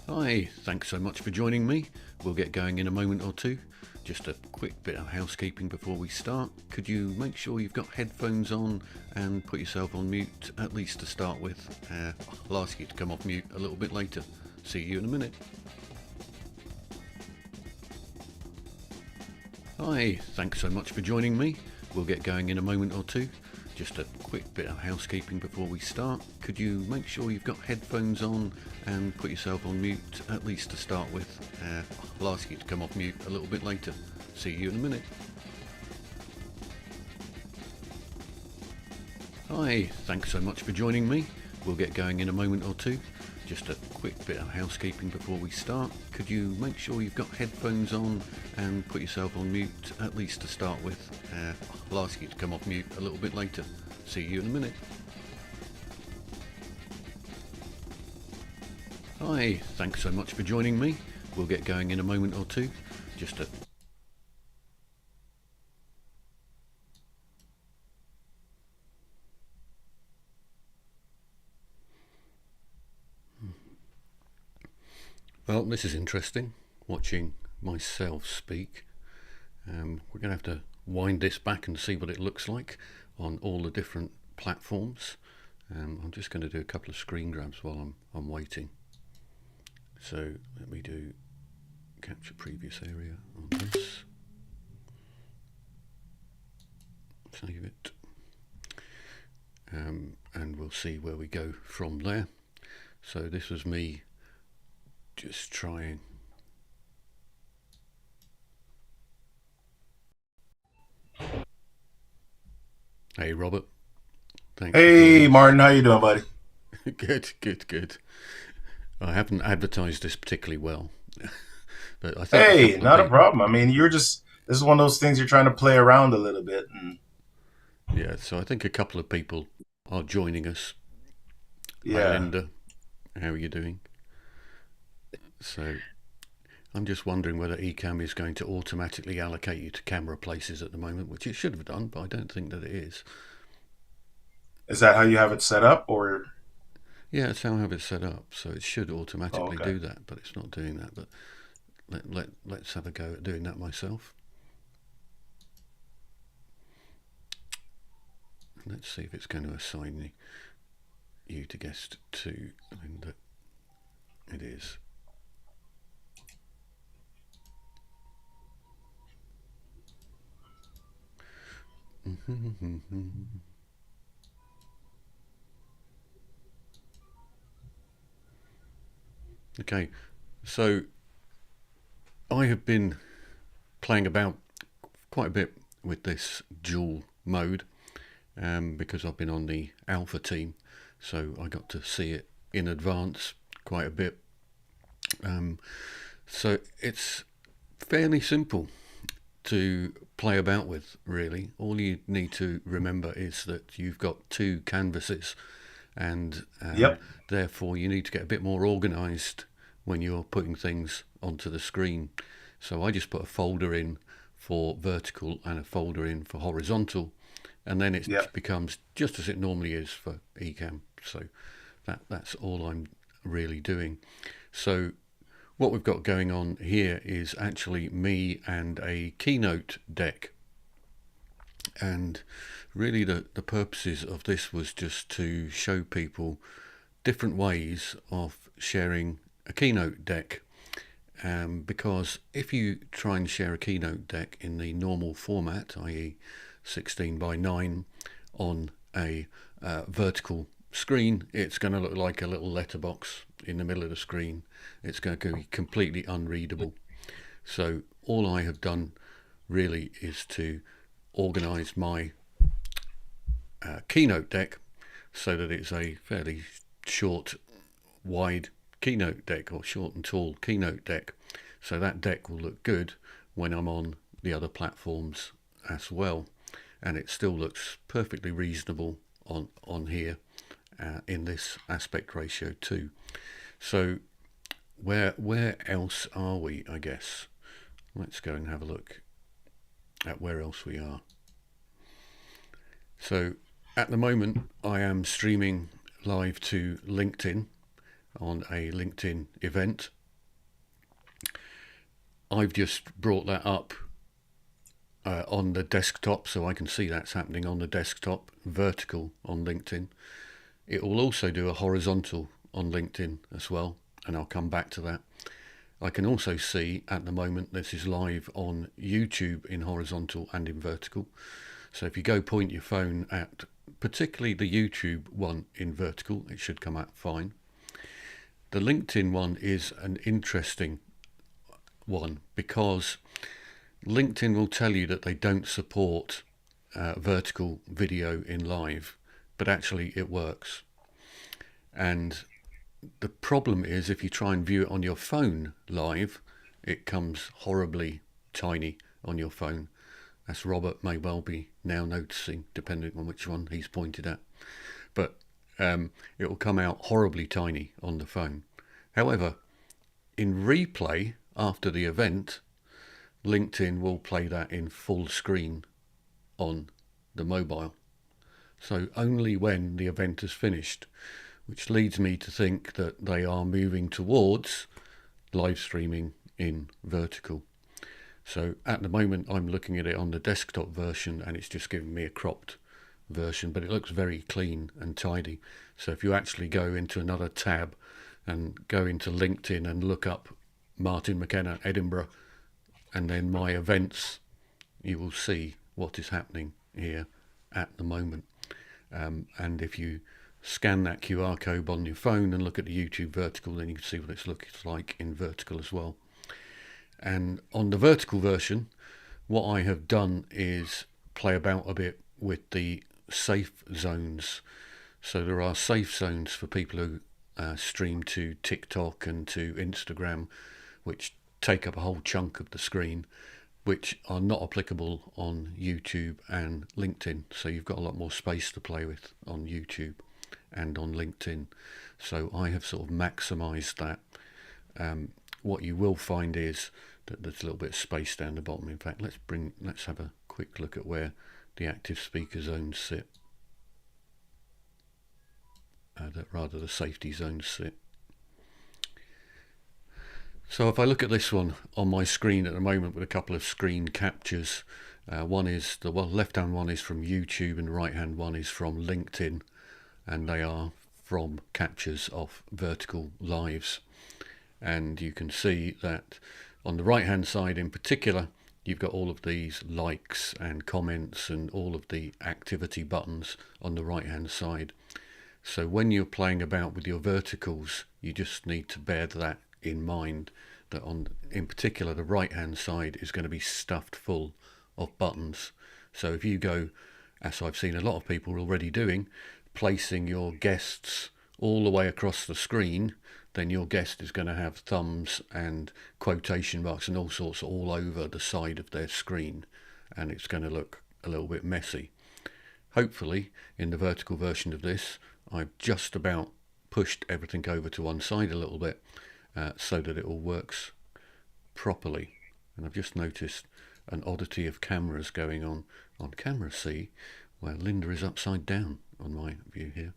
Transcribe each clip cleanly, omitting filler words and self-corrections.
Hi, thanks so much for joining me. We'll get going in a moment or two. Just a quick bit of housekeeping before we start. Could you make sure you've got headphones on and put yourself on mute, at least to start with? I'll ask you to come off mute a little bit later. See you in a minute. Hi, thanks so much for joining me. We'll get going in a moment or two. Just a quick bit of housekeeping before we start. Could you make sure you've got headphones on and put yourself on mute, at least to start with? I'll ask you to come off mute a little bit later. See you in a minute. Hi, thanks so much for joining me. We'll get going in a moment or two. Just a quick bit of housekeeping before we start. Could you make sure you've got headphones on and put yourself on mute, at least to start with? I'll ask you to come off mute a little bit later. See you in a minute. Hi, thanks so much for joining me. We'll get going in a moment or two. Just a Well, this is interesting, watching myself speak. We're going to have to wind this back and see what it looks like on all the different platforms. I'm just going to do a couple of screen grabs while I'm waiting. So let me do capture previous area on this. Save it. And we'll see where we go from there. So this was me just trying. Hey Robert, thanks. Hey Martin, how you doing, buddy? Good. I haven't advertised this particularly well, but I think a Hey, couple of not a people. problem. I mean, this is one of those things you're trying to play around a little bit. And Yeah, so I think a couple of people are joining us. Hi yeah, Linda, how are you doing? So I'm just wondering whether Ecamm is going to automatically allocate you to camera places at the moment, which it should have done, but I don't think that it is. is that how you have it set up, or Yeah, it's how I have it set up, so it should oh, automatically okay. do that, but it's not doing that. But let's have a go at doing that myself. Let's see if it's going to assign you to guest two. And it is. Okay, so I have been playing about quite a bit with this dual mode because I've been on the alpha team, so I got to see it in advance quite a bit. So it's fairly simple to play about with, really. All you need to remember is that you've got two canvases, and Yep, therefore you need to get a bit more organized when you're putting things onto the screen. So I just put a folder in for vertical and a folder in for horizontal, and then it yep. becomes just as it normally is for Ecamm. So that's all I'm really doing. So what we've got going on here is actually me and a keynote deck. And really the purposes of this was just to show people different ways of sharing a keynote deck. Because if you try and share a keynote deck in the normal format, i.e. 16 by 9 on a vertical screen, it's going to look like a little letterbox in the middle of the screen. It's going to be completely unreadable. So all I have done really is to organize my keynote deck so that it's a fairly short, wide keynote deck, or short and tall keynote deck. So that deck will look good when I'm on the other platforms as well. And it still looks perfectly reasonable on here in this aspect ratio too. So where else are we, I guess? Let's go and have a look at where else we are. So at the moment I am streaming live to LinkedIn on a LinkedIn event, I've just brought that up on the desktop, so I can see that's happening on the desktop, vertical on LinkedIn. It will also do a horizontal on LinkedIn as well, and I'll come back to that. I can also see at the moment this is live on YouTube in horizontal and in vertical. So if you go point your phone at particularly the YouTube one in vertical, it should come out fine. The LinkedIn one is an interesting one because LinkedIn will tell you that they don't support vertical video in live, but actually it works. And the problem is if you try and view it on your phone live, it comes horribly tiny on your phone. As Robert may well be now noticing, depending on which one he's pointed at. But it will come out horribly tiny on the phone. However, in replay after the event, LinkedIn will play that in full screen on the mobile. So only when the event is finished, which leads me to think that they are moving towards live streaming in vertical. So at the moment I'm looking at it on the desktop version and it's just giving me a cropped version, but it looks very clean and tidy. So if you actually go into another tab and go into LinkedIn and look up Martin McKenna Edinburgh and then my events, you will see what is happening here at the moment. And if you scan that QR code on your phone and look at the YouTube vertical, then you can see what it looks like in vertical as well. And on the vertical version, what I have done is play about a bit with the safe zones. So there are safe zones for people who stream to TikTok and to Instagram, which take up a whole chunk of the screen, which are not applicable on YouTube and LinkedIn. So you've got a lot more space to play with on YouTube and on LinkedIn. So I have sort of maximized that. What you will find is that there's a little bit of space down the bottom. In fact, let's have a quick look at where the active speaker zones sit. Rather the safety zones sit. So if I look at this one on my screen at the moment with a couple of screen captures, one is the left-hand one is from YouTube and the right-hand one is from LinkedIn, and they are from captures of vertical lives. And you can see that on the right hand side in particular, you've got all of these likes and comments and all of the activity buttons on the right hand side. So when you're playing about with your verticals, you just need to bear that in mind, that in particular the right hand side is going to be stuffed full of buttons. So if you go, as I've seen a lot of people already doing, placing your guests all the way across the screen, then your guest is going to have thumbs and quotation marks and all sorts all over the side of their screen, and it's going to look a little bit messy. Hopefully, in the vertical version of this, I've just about pushed everything over to one side a little bit so that it all works properly. And I've just noticed an oddity of cameras going on camera C, where Linda is upside down on my view here.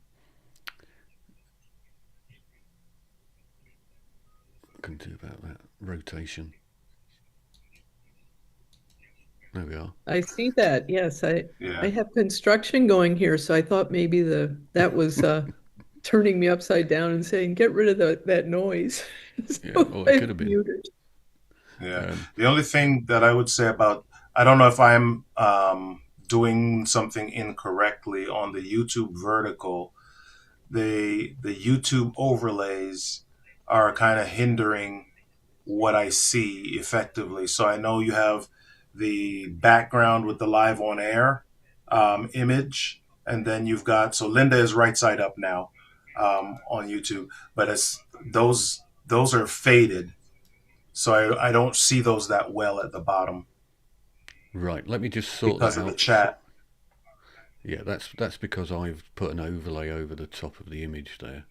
What can do about that rotation? There we are. I see that. Yes, I Yeah. have construction going here, so I thought maybe that was turning me upside down and saying, "Get rid of that noise." Yeah, So well, it could I've have been. muted. Yeah. The only thing that I would say about, I don't know if I'm doing something incorrectly on the YouTube vertical. The YouTube overlays are kind of hindering what I see effectively. So I know you have the background with the live on air image, and then you've got, so Linda is right side up now on YouTube, but it's those are faded, so I don't see those that well at the bottom Right, let me just sort that because of the out. chat. Yeah, that's because I've put an overlay over the top of the image there.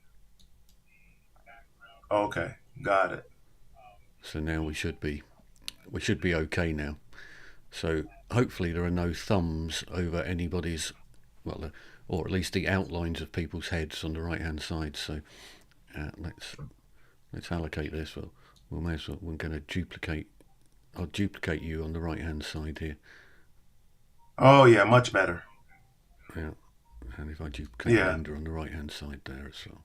Okay, got it. So now we should be okay now. So hopefully there are no thumbs over anybody's, well, or at least the outlines of people's heads on the right hand side. So let's allocate this. We're going to duplicate I'll duplicate you on the right hand side here. Oh yeah, much better. Yeah, and if I duplicate Yeah, Linda on the right hand side there as well.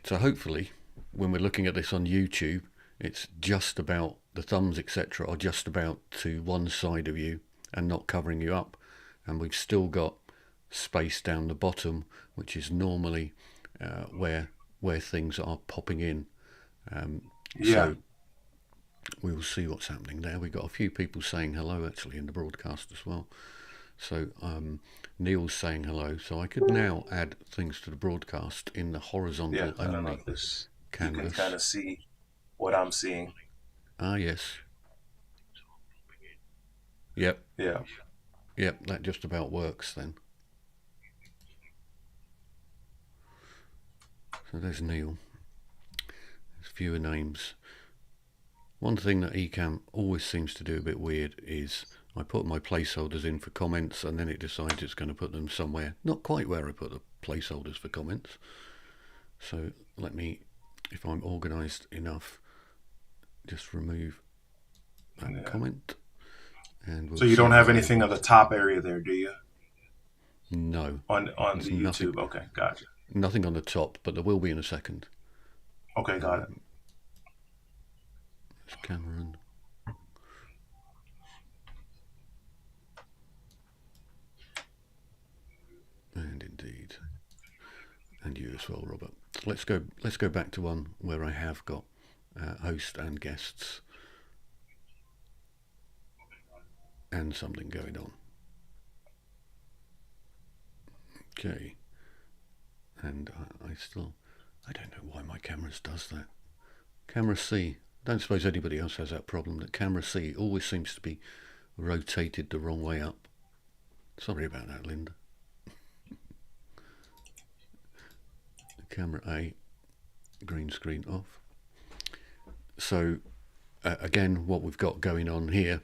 So hopefully, when we're looking at this on YouTube, it's just about the thumbs, etc., are just about to one side of you and not covering you up, and we've still got space down the bottom, which is normally where things are popping in. yeah. So we will see what's happening there. We've got a few people saying hello actually in the broadcast as well. So Neil's saying hello. So I could now add things to the broadcast in the Yeah, horizontal I don't know only if this you can kind canvas. of see what I'm seeing. Ah, yes. Yep. Yeah. Yep. That just about works then. So there's Neil. There's fewer names. One thing that Ecamm always seems to do a bit weird is I put my placeholders in for comments and then it decides it's going to put them somewhere not quite where I put the placeholders for comments. So let me, if I'm organised enough, just remove that Yeah. comment and we'll So you see don't have how. anything on the top area there, do you? No, On there's the nothing, YouTube. Okay, gotcha. nothing on the top, but there will be in a second. Okay, got it. There's Cameron. And indeed, and you as well, Robert. Let's go back to one where I have got host and guests and something going on. Okay, and I don't know why my cameras does that. Camera C. Don't suppose anybody else has that problem, that camera C always seems to be rotated the wrong way up. Sorry about that, Linda. Camera A, green screen off. So again, what we've got going on here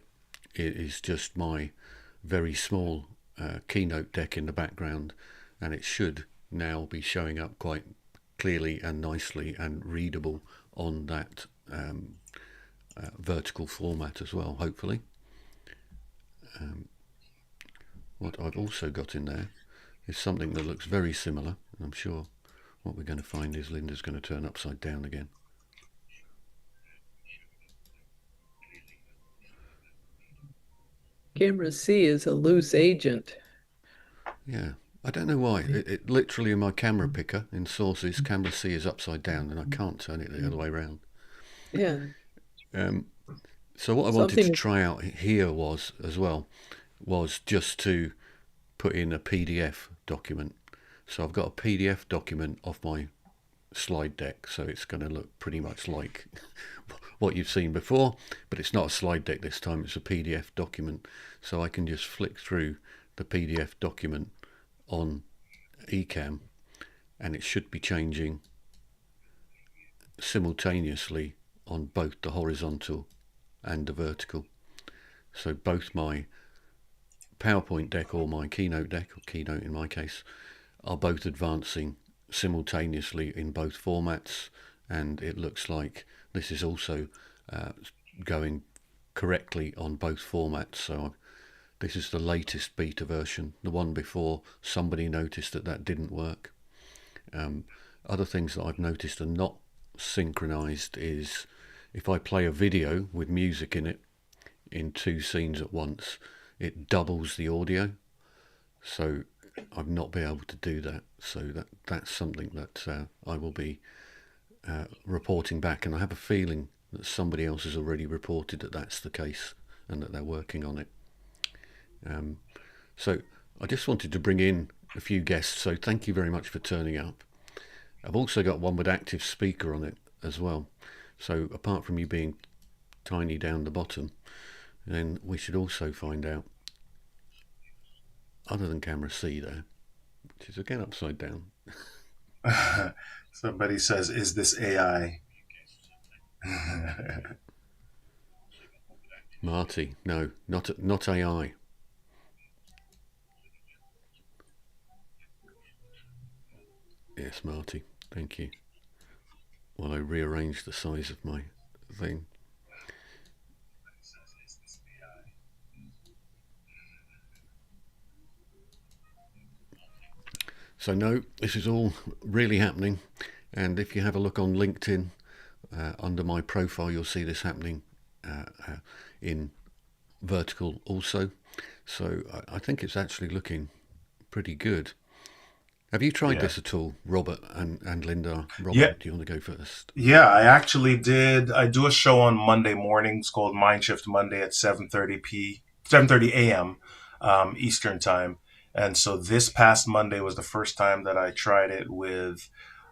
is just my very small keynote deck in the background, and it should now be showing up quite clearly and nicely and readable on that vertical format as well, hopefully. What I've also got in there is something that looks very similar, and I'm sure what we're going to find is Linda's going to turn upside down again. Camera C is a loose agent. Yeah, I don't know why. It literally in my camera picker in sources, camera C is upside down, and I can't turn it the other way around. Yeah. So what I wanted to Something. try out here was just to put in a PDF document. So I've got a PDF document of my slide deck, so it's going to look pretty much like what you've seen before, but it's not a slide deck this time, it's a PDF document. So I can just flick through the PDF document on Ecamm and it should be changing simultaneously on both the horizontal and the vertical. So both my PowerPoint deck or my Keynote deck, or Keynote in my case, are both advancing simultaneously in both formats, and it looks like this is also going correctly on both formats. So this is the latest beta version. The one before, somebody noticed that didn't work. Other things that I've noticed are not synchronized is if I play a video with music in it in two scenes at once, it doubles the audio. So I've not been able to do that. So that's something that I will be reporting back, and I have a feeling that somebody else has already reported that that's the case and that they're working on it. So I just wanted to bring in a few guests, so thank you very much for turning up. I've also got one with active speaker on it as well. So apart from you being tiny down the bottom, then we should also find out, other than camera C there, which is again upside down. Somebody says, "Is this AI?" Marty, no, not AI. Yes, Marty, thank you. while I rearrange the size of my thing. So no, this is all really happening, and if you have a look on LinkedIn, under my profile, you'll see this happening in vertical also. So I think it's actually looking pretty good. Have you tried Yeah. this at all, Robert and Linda? Yeah. Robert, do you want to go first? Yeah, I actually did. I do a show on Monday mornings called Mind Shift Monday at 7:30 a.m. Eastern time. And so this past Monday was the first time that I tried it with.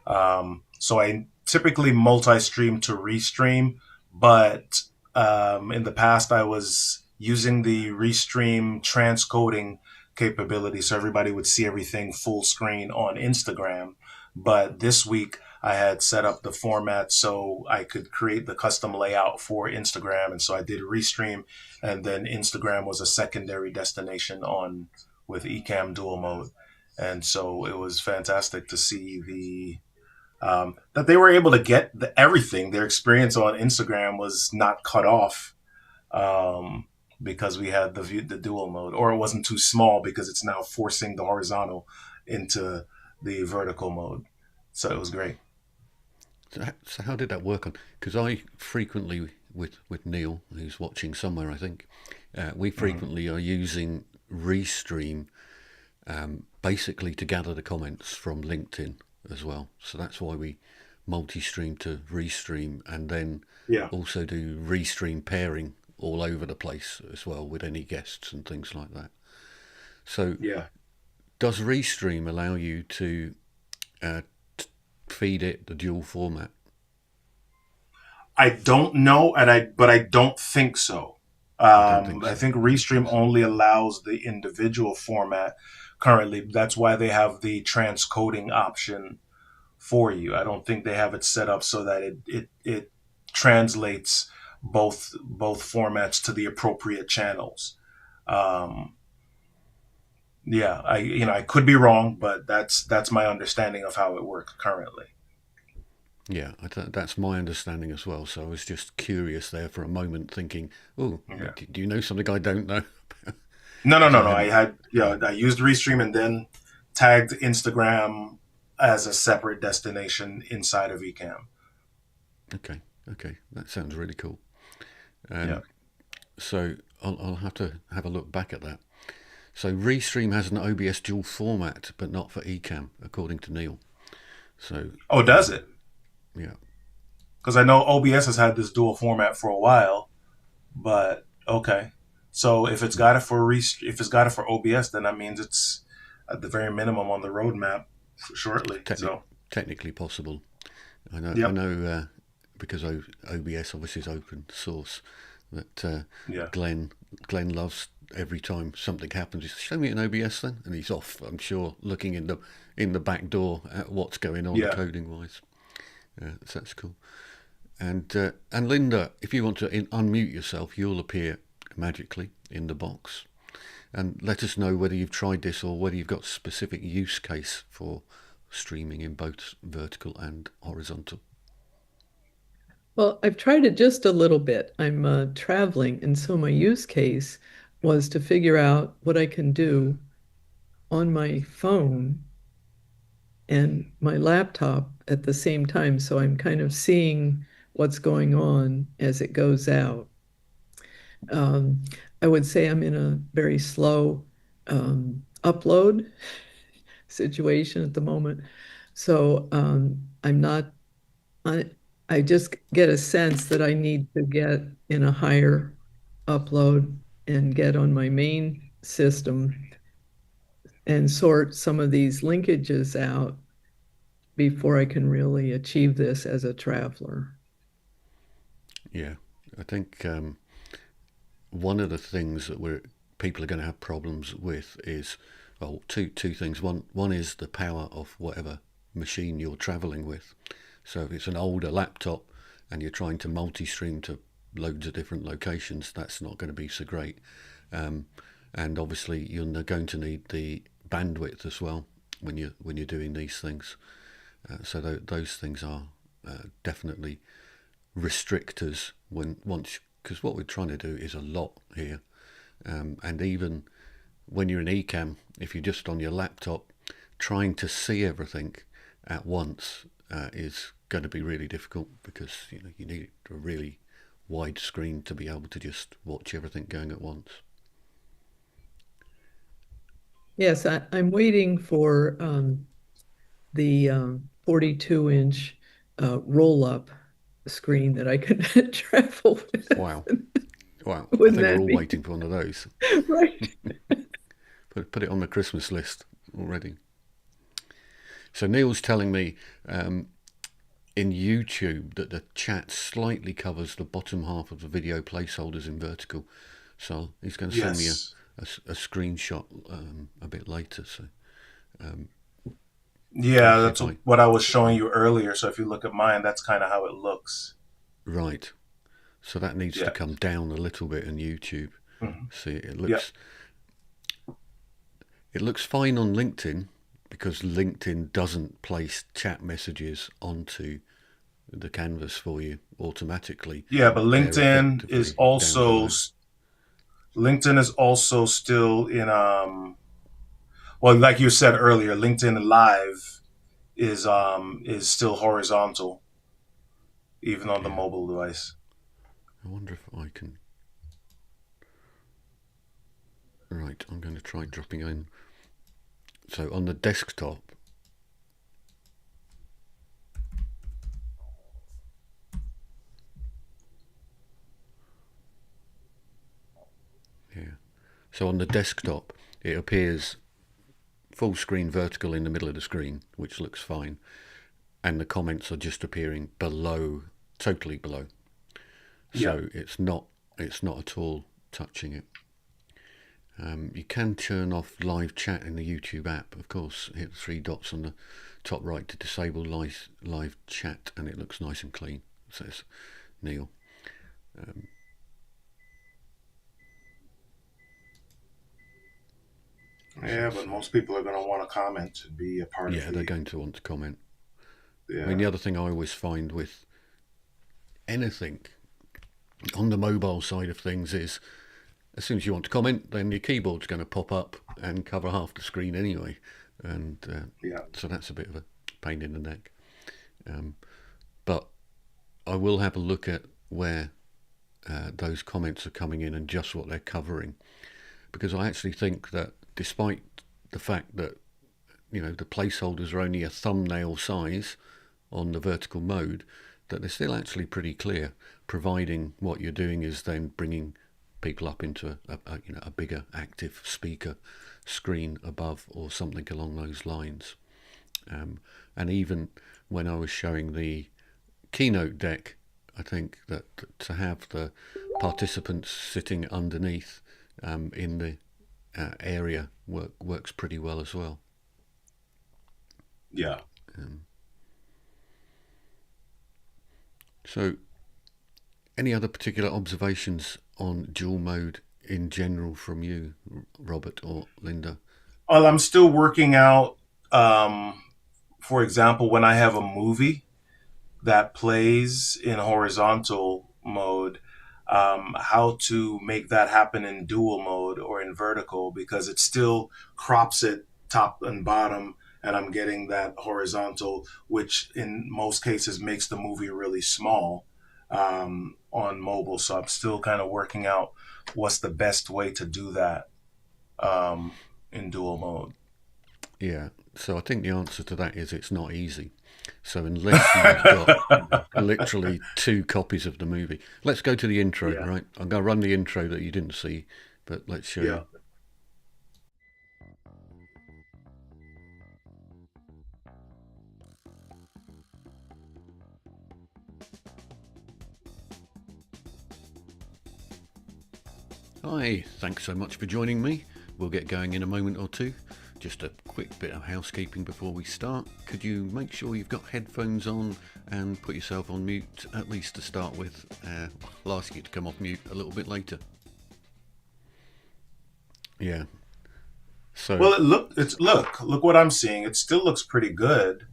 So I typically multi-stream to restream, but in the past I was using the restream transcoding capability, so everybody would see everything full screen on Instagram. But this week I had set up the format so I could create the custom layout for Instagram. And so I did Restream, and then Instagram was a secondary destination on with Ecamm dual mode. And so it was fantastic to see that they were able to get everything. Their experience on Instagram was not cut off um, because we had the dual mode, or it wasn't too small because it's now forcing the horizontal into the vertical mode. So it was great. So how did that work on? Because I frequently, with Neil, who's watching somewhere, I think, we Mhm. frequently are using Restream basically to gather the comments from LinkedIn as well. So that's why we multi-stream to Restream, and then Yeah, also do Restream pairing all over the place as well with any guests and things like that. So yeah. does Restream allow you to uh, feed it the dual format? I don't know, but I don't think so. I don't think I so. think I don't think Restream so. only allows the individual format currently. That's why they have the transcoding option for you. I don't think they have it set up so that it translates both formats to the appropriate channels. Um, yeah, I could be wrong, but that's my understanding of how it works currently. Yeah, that's my understanding as well. So I was just curious there for a moment, thinking, "Oh, Yeah. do you know something I don't know?" No, no, Because no, I no. I hadn't. had Yeah. I used Restream and then tagged Instagram as a separate destination inside of Ecamm. Okay. Okay. That sounds really cool. Yeah. And so I'll have to have a look back at that. So Restream has an OBS dual format, but not for Ecamm, according to Neil. So Oh, does it? yeah, Because I know OBS has had this dual format for a while, but okay. So if it's got it for OBS, then that means it's at the very minimum on the roadmap shortly. technic- So technically possible. I know. I yep. know because OBS obviously is open source. That Yeah. Glenn Glenn loves every time something happens. He says, "Show me an OBS then," and he's off. I'm sure looking in the back door at what's going on Yeah. coding wise. So that's cool. And Linda, if you want to unmute yourself, you'll appear magically in the box. And let us know whether you've tried this or whether you've got a specific use case for streaming in both vertical and horizontal. Well, I've tried it just a little bit. I'm traveling, and so my use case was to figure out what I can do on my phone and my laptop at the same time. So I'm kind of seeing what's going on as it goes out. Um, I would say I'm in a very slow upload situation at the moment. So I'm not, I just get a sense that I need to get in a higher upload and get on my main system and sort some of these linkages out before I can really achieve this as a traveler. Yeah, I think one of the things that people are going to have problems with is, well, two things. One is the power of whatever machine you're traveling with. So if it's an older laptop and you're trying to multi-stream to loads of different locations, that's not going to be so great. Um, and obviously you're going to need the bandwidth as well when you're doing these things. So those things are definitely restrict us because what we're trying to do is a lot here, and even when you're in Ecamm, if you're just on your laptop, trying to see everything at once is going to be really difficult because you need a really wide screen to be able to just watch everything going at once. Yes, I'm waiting for the 42-inch roll-up screen that I can travel with. Wow. Wow. I Wouldn't think we're that all be waiting for one of those. right? Put it on the Christmas list already. So Neil's telling me in YouTube that the chat slightly covers the bottom half of the video placeholders in vertical. So he's going to send me Yes. a screenshot a bit later. So I'll Yeah, see that's if I... what I was showing you earlier. So if you look at mine, that's kind of how it looks. Right. So that needs to Yeah. come down a little bit in YouTube. Hmm. See, Yeah. it looks fine on LinkedIn because LinkedIn doesn't place chat messages onto the canvas for you automatically. Yeah, but They're effectively down below. LinkedIn is also still in well, like you said earlier, LinkedIn Live is still horizontal even on the Yeah. mobile device. I wonder if I can... Right, I'm going to try dropping in. So on the desktop, yeah. So on the desktop, it appears full screen vertical in the middle of the screen, which looks fine, and the comments are just appearing below, totally below. Yeah. So it's not at all touching it. You can turn off live chat in the YouTube app, of course. Hit the three dots on the top right to disable live chat, and it looks nice and clean, says Neil. Yeah, but most people are going to want to comment and be a part of Yeah, they're the. going to want to comment. I mean, Yeah. the other thing I always find with anything on the mobile side of things is as soon as you want to comment, then your keyboard's going to pop up and cover half the screen anyway. And Yeah. so that's a bit of a pain in the neck. But I will have a look at where those comments are coming in and just what they're covering. Because I actually think that despite the fact that the placeholders are only a thumbnail size on the vertical mode, that they're still actually pretty clear, providing what you're doing is then bringing people up into a bigger active speaker screen above or something along those lines. And even when I was showing the keynote deck, I think that to have the participants sitting underneath in the area works pretty well as well. Yeah. So, any other particular observations on dual mode in general from you, Robert or Linda? Well, I'm still working out. For example, when I have a movie that plays in horizontal mode, how to make that happen in dual mode or in vertical because it still crops it top and bottom, and I'm getting that horizontal, which in most cases makes the movie really small on mobile. So I'm still kind of working out what's the best way to do that in dual mode. Yeah, so I think the answer to that is it's not easy. So unless you've got literally 2 copies of the movie, let's go to the intro, Yeah. right? I'm going to run the intro that you didn't see, but let's show Yeah. you. Hi, thanks so much for joining me. We'll get going in a moment or two. Just a quick bit of housekeeping before we start. Could you make sure you've got headphones on and put yourself on mute, at least to start with? I'll ask you to come off mute a little bit later. Yeah. So Well, look what I'm seeing. It still looks pretty good.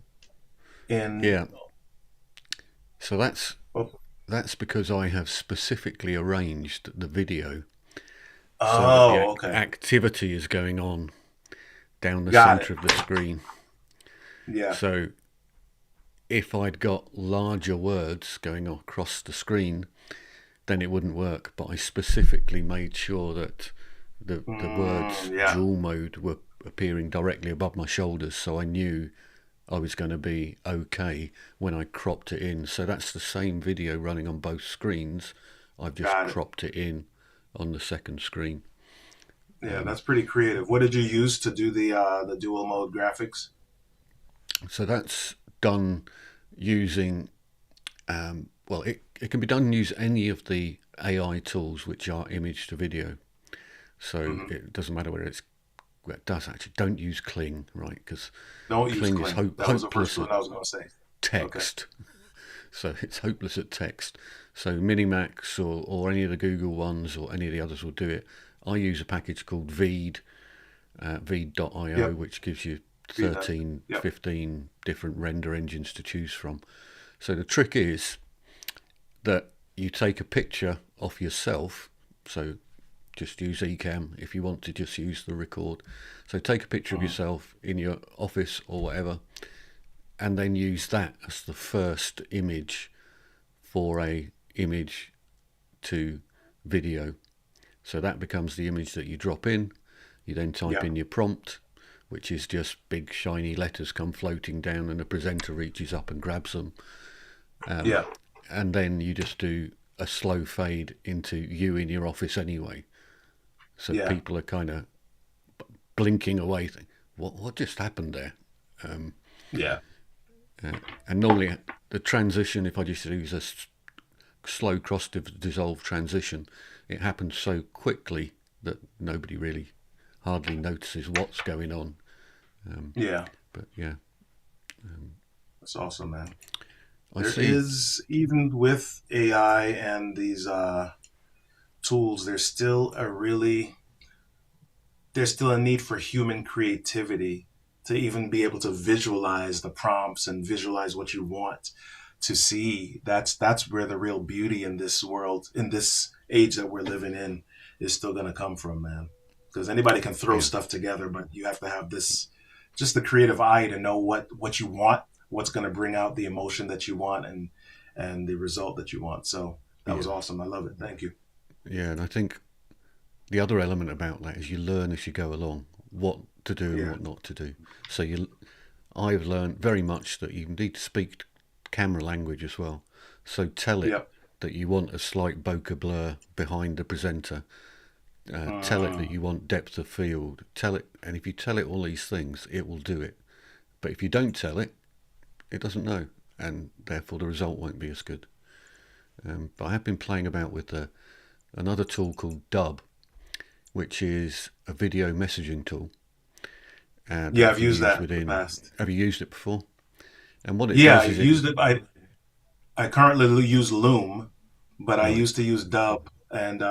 In yeah, So Oh, that's because I have specifically arranged the video so that the oh, okay. activity is going on down the Got it. center of the screen. Yeah, So if I'd got larger words going across the screen, then it wouldn't work. But I specifically made sure that the words yeah, dual mode were appearing directly above my shoulders, so I knew I was going to be okay when I cropped it in. So that's the same video running on both screens. I've just got it. cropped it in on the second screen. Yeah, that's pretty creative. What did you use to do the dual mode graphics? So that's done using, well, it can be done use any of the AI tools which are image to video. So Hmm. it doesn't matter whether it's, well, it does actually. Don't use Kling, right? Because Don't use Kling is Kling. That was the first hopeless at one I was going to say. Okay. text. So it's hopeless at text. So Minimax or any of the Google ones or any of the others will do it. I use a package called Veed, Veed.io, Yep. which gives you Be that. 13, Yep. 15 different render engines to choose from. So the trick is that you take a picture of yourself. So just use Ecamm if you want to just use the record. So take a picture of Mhm. yourself in your office or whatever, and then use that as the first image for a image to video. So that becomes the image that you drop in. You then type Yeah. in your prompt, which is just big shiny letters come floating down, and the presenter reaches up and grabs them. Yeah. And then you just do a slow fade into you in your office anyway. So Yeah. people are kind of blinking away, thinking, what just happened there? Yeah. And normally the transition, if I just use a slow cross dissolve transition, it happens so quickly that nobody really hardly notices what's going on. Yeah. But yeah, That's awesome, man. I There see. is, even with AI and these tools, there's still a need for human creativity to even be able to visualize the prompts and visualize what you want to see. That's where the real beauty in this world, in this age that we're living in, is still going to come from, man. Because anybody can throw Yeah, stuff together, but you have to have this, just the creative eye to know what you want, what's going to bring out the emotion that you want, and the result that you want. So that was yeah, awesome. I love it. Thank you. yeah. And I think the other element about that is you learn as you go along what to do and Yeah. what not to do. So I've learned very much that you need to speak camera language as well. So tell it Yep. that you want a slight bokeh blur behind the presenter. Tell it that Mm, you want depth of field. Tell it, and if you tell it all these things, it will do it. But if you don't tell it, it doesn't know, and therefore the result won't be as good. But I have been playing about with another tool called Dub, which is a video messaging tool that yeah, you I've can used use that in the within. past. Have you used it before? And what it Yeah, does I is it used it. I currently use Loom, but I right, used to use Dub, and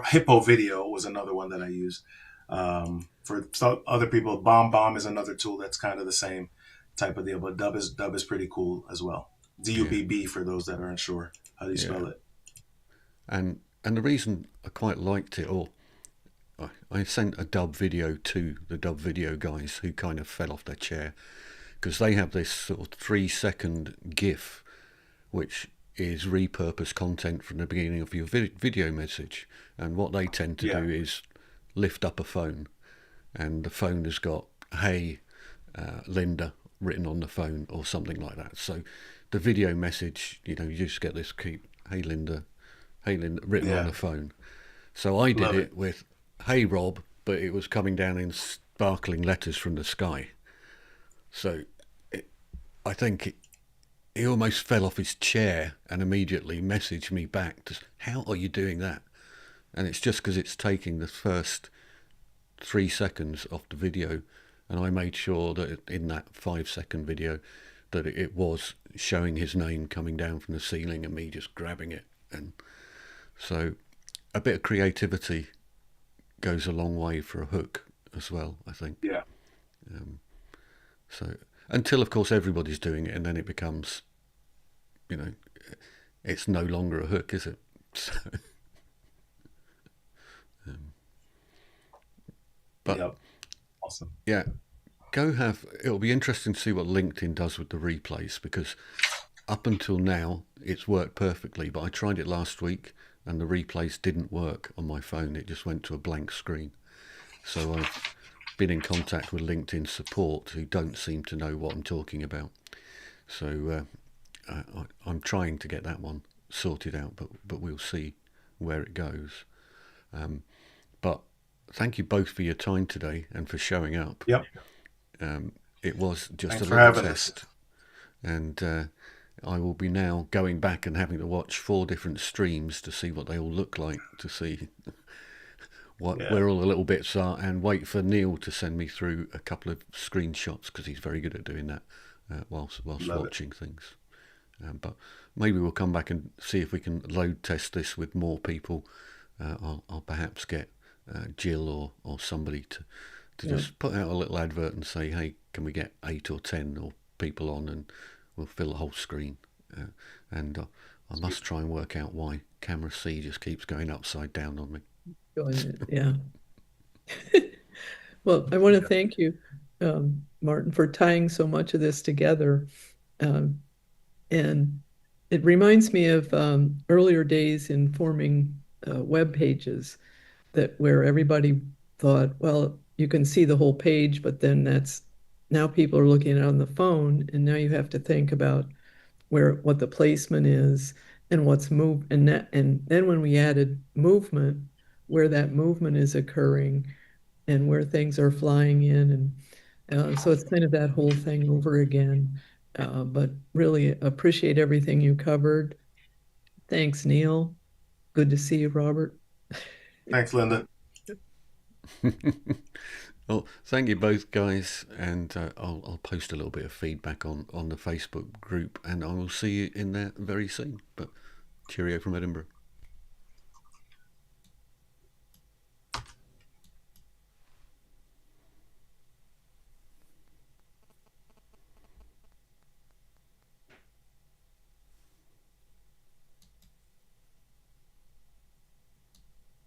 Hippo Video was another one that I used. For some other people, Bomb is another tool that's kind of the same type of deal, but Dub is pretty cool as well. yeah, DUBB for those that aren't sure how do you yeah, spell it. and the reason I quite liked it, or I sent a Dub video to the Dub video guys who kind of fell off their chair because they have this sort of 3 second GIF which is repurposed content from the beginning of your video message. And what they tend to Yeah, do is lift up a phone, and the phone has got "Hey, Linda" written on the phone or something like that. So the video message, you just get this keep hey Linda" written on yeah, the phone. So I did love it. it with "Hey Rob," but it was coming down in sparkling letters from the sky. So I think he almost fell off his chair and immediately messaged me back to, how are you doing that? And it's just because it's taking the first 3 seconds of the video, and I made sure that in that 5 second video that it was showing his name coming down from the ceiling and me just grabbing it. And so a bit of creativity goes a long way for a hook as well, I think. Yeah, So until of course everybody's doing it, and then it becomes, you know, it's no longer a hook, is it? So, but Yep. Awesome. yeah, it'll be interesting to see what LinkedIn does with the replays, because up until now it's worked perfectly, but I tried it last week and the replays didn't work on my phone. It just went to a blank screen. So I've been in contact with LinkedIn support, who don't seem to know what I'm talking about. So I'm trying to get that one sorted out, but we'll see where it goes. But thank you both for your time today and for showing up. Yep. It was just Thanks a for little having us. test, and I will be now going back and having to watch 4 different streams to see what they all look like, to see Yeah. where all the little bits are, and wait for Neil to send me through a couple of screenshots, because he's very good at doing that whilst Love it. watching things. But maybe we'll come back and see if we can load test this with more people. I'll perhaps get Jill or somebody to Yeah. just put out a little advert and say, hey, can we get 8 or 10 or people on, and we'll fill the whole screen. And I must try and work out why camera C just keeps going upside down on me. Yeah. Well, I want to thank you, Martin, for tying so much of this together. Um, and it reminds me of earlier days in forming web pages, that where everybody thought, well, you can see the whole page, but then now people are looking at it on the phone, and now you have to think about what the placement is and what's moved, and then when we added movement, where that movement is occurring and where things are flying in, and so it's kind of that whole thing over again. But really appreciate everything you covered. Thanks, Neil. Good to see you, Robert. Thanks, Linda. Well, thank you both, guys, and I'll post a little bit of feedback on the Facebook group, and I will see you in there very soon. But cheerio from Edinburgh.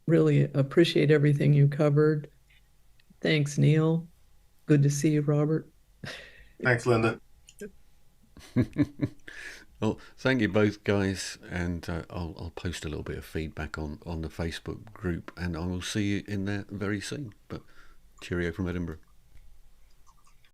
Really appreciate everything you covered. Thanks, Neil. Good to see you, Robert. Thanks, Linda. Well, thank you both, guys, and I'll post a little bit of feedback on the Facebook group, and I will see you in there very soon. But cheerio from Edinburgh.